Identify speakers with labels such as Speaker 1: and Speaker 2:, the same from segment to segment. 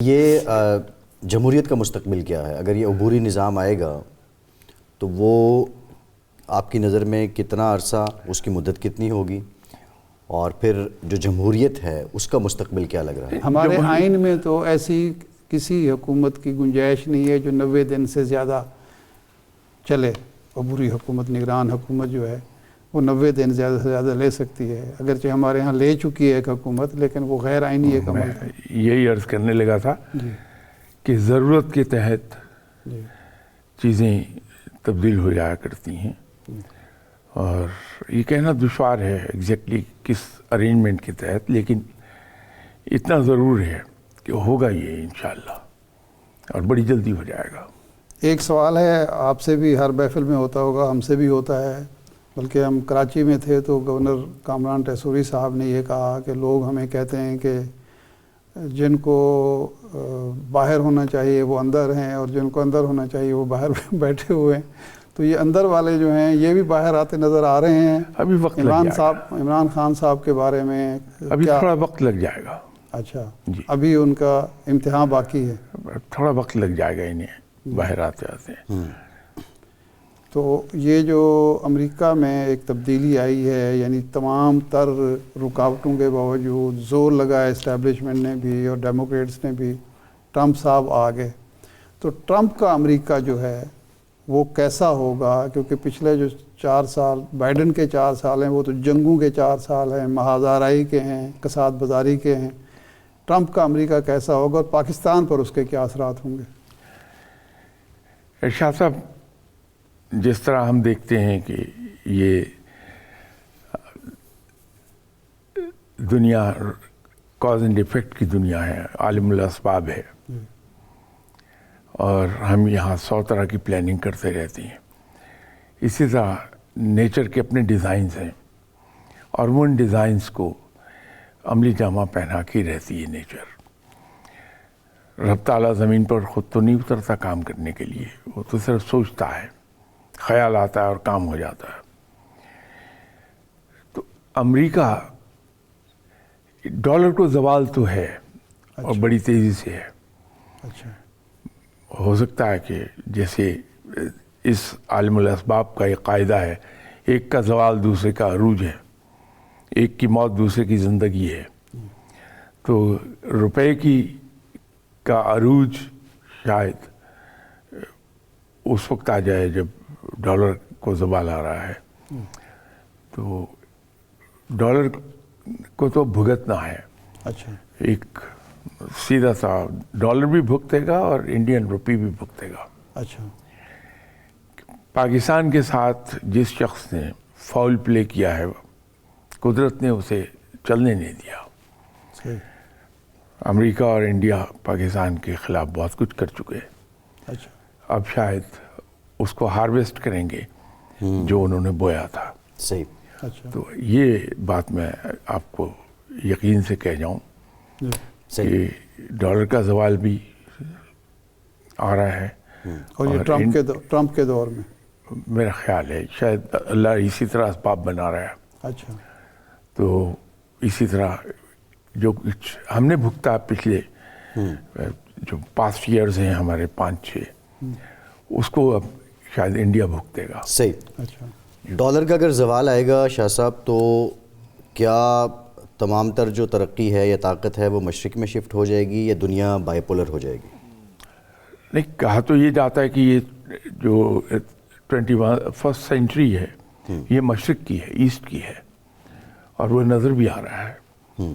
Speaker 1: یہ جمہوریت کا مستقبل کیا ہے؟ اگر یہ عبوری نظام آئے گا تو وہ آپ کی نظر میں کتنا عرصہ، اس کی مدت کتنی ہوگی، اور پھر جو جمہوریت ہے اس کا مستقبل کیا لگ رہا ہے؟
Speaker 2: ہمارے آئین میں تو ایسی کسی حکومت کی گنجائش نہیں ہے جو 90 دن سے زیادہ چلے۔ عبوری حکومت، نگران حکومت جو ہے وہ 90 دن زیادہ سے زیادہ لے سکتی ہے، اگرچہ ہمارے ہاں لے چکی ہے ایک حکومت، لیکن وہ غیر آئینی ایک عمل تھا۔
Speaker 3: یہی عرض کرنے لگا تھا
Speaker 2: جی
Speaker 3: کہ ضرورت کے تحت
Speaker 2: جی
Speaker 3: چیزیں تبدیل ہو جایا کرتی ہیں، اور یہ کہنا دشوار ہے ایگزیکٹلی کس ارینجمنٹ کے تحت، لیکن اتنا ضرور ہے کہ ہوگا یہ انشاءاللہ، اور بڑی جلدی ہو جائے گا۔
Speaker 2: ایک سوال ہے، آپ سے بھی ہر محفل میں ہوتا ہوگا، ہم سے بھی ہوتا ہے، بلکہ ہم کراچی میں تھے تو گورنر کامران ٹیسوری صاحب نے یہ کہا کہ لوگ ہمیں کہتے ہیں کہ جن کو باہر ہونا چاہیے وہ اندر ہیں، اور جن کو اندر ہونا چاہیے وہ باہر بیٹھے ہوئے ہیں۔ تو یہ اندر والے جو ہیں یہ بھی باہر آتے نظر آ رہے ہیں۔
Speaker 3: ابھی وقت لگ جائے گا،
Speaker 2: عمران خان صاحب کے بارے میں
Speaker 3: ابھی تھوڑا وقت لگ جائے گا۔
Speaker 2: اچھا
Speaker 3: جی،
Speaker 2: ابھی ان کا امتحان باقی ہے،
Speaker 3: تھوڑا وقت لگ جائے گا انہیں باہر آتے آتے۔
Speaker 2: تو یہ جو امریکہ میں ایک تبدیلی آئی ہے، یعنی تمام تر رکاوٹوں کے باوجود زور لگا ہے اسٹیبلشمنٹ نے بھی اور ڈیموکریٹس نے بھی، ٹرمپ صاحب آ گئے، تو ٹرمپ کا امریکہ جو ہے وہ کیسا ہوگا؟ کیونکہ پچھلے جو 4 سال بائیڈن کے 4 سال ہیں وہ تو جنگوں کے 4 سال ہیں، محاذ آرائی کے ہیں، کساد بازاری کے ہیں۔ ٹرمپ کا امریکہ کیسا ہوگا اور پاکستان پر اس کے کیا اثرات ہوں گے؟
Speaker 3: شاہ صاحب، جس طرح ہم دیکھتے ہیں کہ یہ دنیا کاز اینڈ ایفیکٹ کی دنیا ہے، عالم الاسباب ہے، اور ہم یہاں 100 طرح کی پلاننگ کرتے رہتے ہیں، اسی طرح نیچر کے اپنے ڈیزائنز ہیں، اور وہ ان ڈیزائنز کو عملی جامہ پہنا کے رہتی ہے نیچر۔ رب تعالیٰ زمین پر خود تو نہیں اترتا کام کرنے کے لیے، وہ تو صرف سوچتا ہے، خیال آتا ہے اور کام ہو جاتا ہے۔ تو امریکہ ڈالر کو زوال تو ہے، اور بڑی تیزی سے ہے۔
Speaker 2: اچھا،
Speaker 3: ہو سکتا ہے کہ جیسے اس عالم الاسباب کا ایک قاعدہ ہے، ایک کا زوال دوسرے کا عروج ہے، ایک کی موت دوسرے کی زندگی ہے، تو روپے کا عروج شاید اس وقت آ جائے جب ڈالر کو زوال آ رہا ہے۔ تو ڈالر کو تو بھگتنا ہے،
Speaker 2: اچھا،
Speaker 3: ایک سیدھا سا ڈالر بھی بھگتے گا اور انڈین روپی بھی بھگتے گا۔
Speaker 2: اچھا،
Speaker 3: پاکستان کے ساتھ جس شخص نے فاؤل پلے کیا ہے، قدرت نے اسے چلنے نہیں دیا۔
Speaker 2: صحیح،
Speaker 3: امریکہ اور انڈیا پاکستان کے خلاف بہت کچھ کر چکے،
Speaker 2: اچھا،
Speaker 3: اب شاید اس کو ہارویسٹ کریں گے جو انہوں نے بویا تھا۔
Speaker 1: صحیح۔
Speaker 2: اچھا،
Speaker 3: تو یہ بات میں آپ کو یقین سے کہہ جاؤں
Speaker 2: جی،
Speaker 1: صحیح۔
Speaker 3: کہ ڈالر کا زوال بھی آ رہا ہے،
Speaker 2: اور یہ ٹرمپ کے دور میں
Speaker 3: میرا خیال ہے شاید اللہ اسی طرح اسباب بنا رہا ہے۔
Speaker 2: اچھا،
Speaker 3: تو اسی طرح جو کچھ ہم نے بھگتا پچھلے جو پاسٹ ایئرز ہیں ہمارے 5-6، اس کو اب شاید انڈیا بھگتے گا۔
Speaker 1: صحیح۔
Speaker 2: اچھا،
Speaker 1: ڈالر کا اگر زوال آئے گا شاہ صاحب، تو کیا تمام تر جو ترقی ہے یا طاقت ہے وہ مشرق میں شفٹ ہو جائے گی، یا دنیا بائی پولر ہو جائے گی؟
Speaker 3: نہیں، کہا تو یہ جاتا ہے کہ یہ جو 21st سینچری ہے یہ مشرق کی ہے، ایسٹ کی ہے، اور وہ نظر بھی آ رہا ہے۔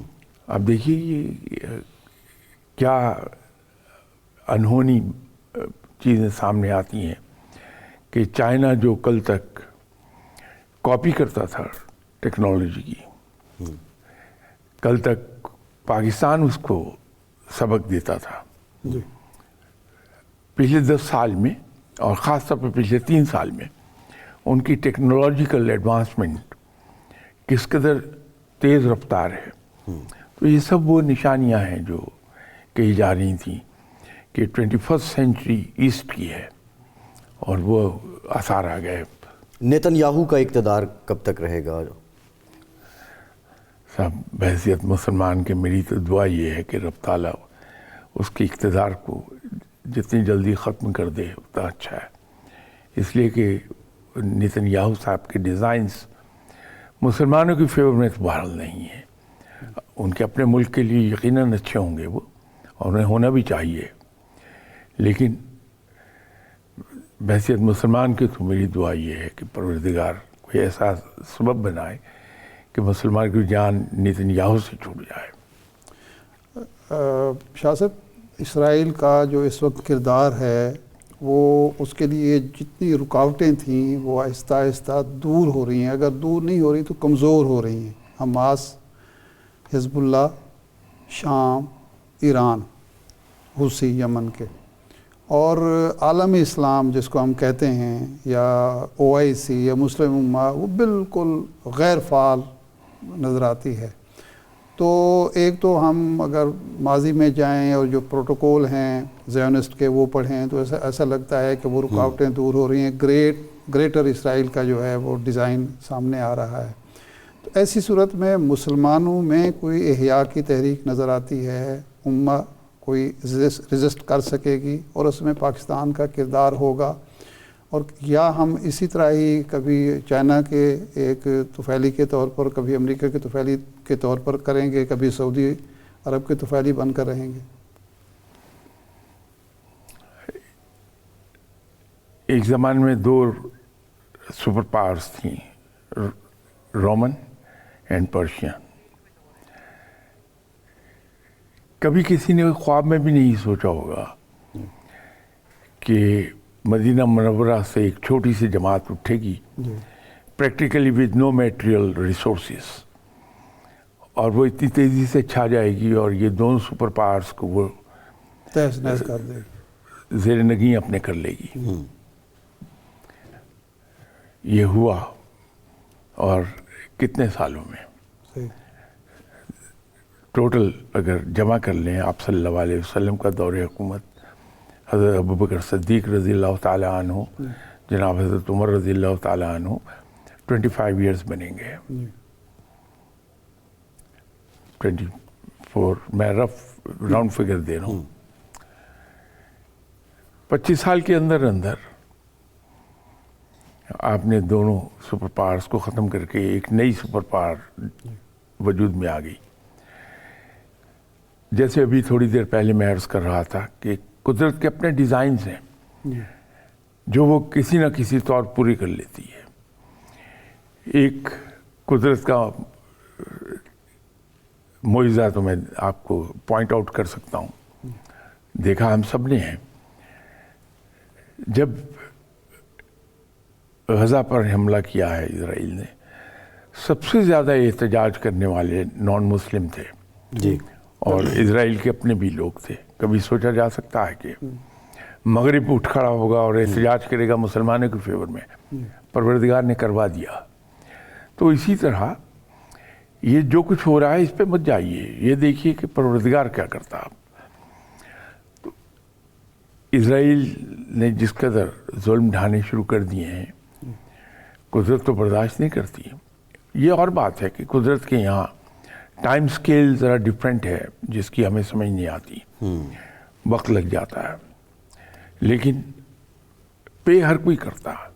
Speaker 3: اب دیکھیے یہ کیا انہونی چیزیں سامنے آتی ہیں کہ چائنا جو کل تک کاپی کرتا تھا ٹیکنالوجی کی، کل تک پاکستان اس کو سبق دیتا تھا۔
Speaker 2: جی،
Speaker 3: پچھلے 10 سال میں، اور خاص طور پر پچھلے 3 سال میں، ان کی ٹیکنالوجیکل ایڈوانسمنٹ کس قدر تیز رفتار ہے۔ تو یہ سب وہ نشانیاں ہیں جو کہی جا رہی تھیں کہ 21st سینچری ایسٹ کی ہے، اور وہ آثار آ گئے۔
Speaker 1: نیتن یاہو کا اقتدار کب تک رہے گا؟
Speaker 3: صاحب، بحیثیت مسلمان کے میری تو دعا یہ ہے کہ رب تعالیٰ اس کے اقتدار کو جتنی جلدی ختم کر دے اتنا اچھا ہے، اس لیے کہ نیتن یاہو صاحب کے ڈیزائنز مسلمانوں کی فیور میں تو بہرحال نہیں ہیں، ان کے اپنے ملک کے لیے یقیناً اچھے ہوں گے وہ، اور انہیں ہونا بھی چاہیے، لیکن بحیثیت مسلمان کی تو میری دعا یہ ہے کہ پروردگار کوئی ایسا سبب بنائے کہ مسلمان کی جان نیتن یاہو سے چھوٹ جائے۔
Speaker 2: شاہ صاحب، اسرائیل کا جو اس وقت کردار ہے وہ اس کے لیے جتنی رکاوٹیں تھیں وہ آہستہ آہستہ دور ہو رہی ہیں، اگر دور نہیں ہو رہی تو کمزور ہو رہی ہیں۔ حماس، حزب اللہ، شام، ایران، حوثی یمن کے، اور عالم اسلام جس کو ہم کہتے ہیں، یا OIC یا مسلم امہ، وہ بالکل غیر فعال نظر آتی ہے۔ تو ایک تو ہم اگر ماضی میں جائیں اور جو پروٹوکول ہیں زیونسٹ کے وہ پڑھیں تو ایسا لگتا ہے کہ وہ رکاوٹیں دور ہو رہی ہیں، گریٹر اسرائیل کا جو ہے وہ ڈیزائن سامنے آ رہا ہے۔ تو ایسی صورت میں مسلمانوں میں کوئی احیاء کی تحریک نظر آتی ہے، امہ کوئی ریزسٹ کر سکے گی، اور اس میں پاکستان کا کردار ہوگا، اور یا ہم اسی طرح ہی کبھی چائنا کے ایک طفیلی کے طور پر، کبھی امریکہ کے طفیلی کے طور پر کریں گے، کبھی سعودی عرب کے طفیلی بن کر رہیں گے؟
Speaker 3: ایک زمانے میں دو سپر پاورز تھیں، رومن اینڈ پرشین۔ کبھی کسی نے خواب میں بھی نہیں سوچا ہوگا کہ مدینہ منورہ سے ایک چھوٹی سی جماعت اٹھے گی، practically with no material resources, اور وہ اتنی تیزی سے چھا جائے گی اور یہ دونوں سپر پاورز کو وہ
Speaker 2: تہس نہس کر دے گی،
Speaker 3: زیر نگیں اپنے کر لے گی۔ یہ ہوا، اور کتنے سالوں میں
Speaker 2: صحیح۔
Speaker 3: ٹوٹل اگر جمع کر لیں آپ صلی اللہ علیہ وسلم کا دور حکومت، حضرت ابوبکر صدیق رضی اللہ تعالیٰ عنہ، جناب حضرت عمر رضی اللہ تعالیٰ عنہ، 25 ایئرز بنیں گے، 24، میں رف راؤنڈ فگر دے رہا ہوں۔ 25 سال کے اندر آپ نے دونوں سپر پاورز کو ختم کر کے ایک نئی سپر پاور وجود میں آ گئی۔ جیسے ابھی تھوڑی دیر پہلے میں عرض کر رہا تھا کہ قدرت کے اپنے ڈیزائنز ہیں جو وہ کسی نہ کسی طور پوری کر لیتی ہے۔ ایک قدرت کا معجزہ تو میں آپ کو پوائنٹ آؤٹ کر سکتا ہوں، دیکھا ہم سب نے ہے، جب غزہ پر حملہ کیا ہے اسرائیل نے، سب سے زیادہ احتجاج کرنے والے نان مسلم تھے
Speaker 1: جی،
Speaker 3: اور اسرائیل کے اپنے بھی لوگ تھے۔ کبھی سوچا جا سکتا ہے کہ مغرب اٹھ کھڑا ہوگا اور احتجاج کرے گا مسلمانوں کے فیور میں؟ پروردگار نے کروا دیا۔ تو اسی طرح یہ جو کچھ ہو رہا ہے اس پہ مت جائیے، یہ دیکھیے کہ پروردگار کیا کرتا۔ تو اسرائیل نے جس قدر ظلم ڈھانے شروع کر دیے ہیں، قدرت تو برداشت نہیں کرتی۔ یہ اور بات ہے کہ قدرت کے یہاں ٹائم سکیل ذرا ڈیفرنٹ ہے، جس کی ہمیں سمجھ نہیں آتی، وقت لگ جاتا ہے، لیکن پے ہر کوئی کرتا ہے۔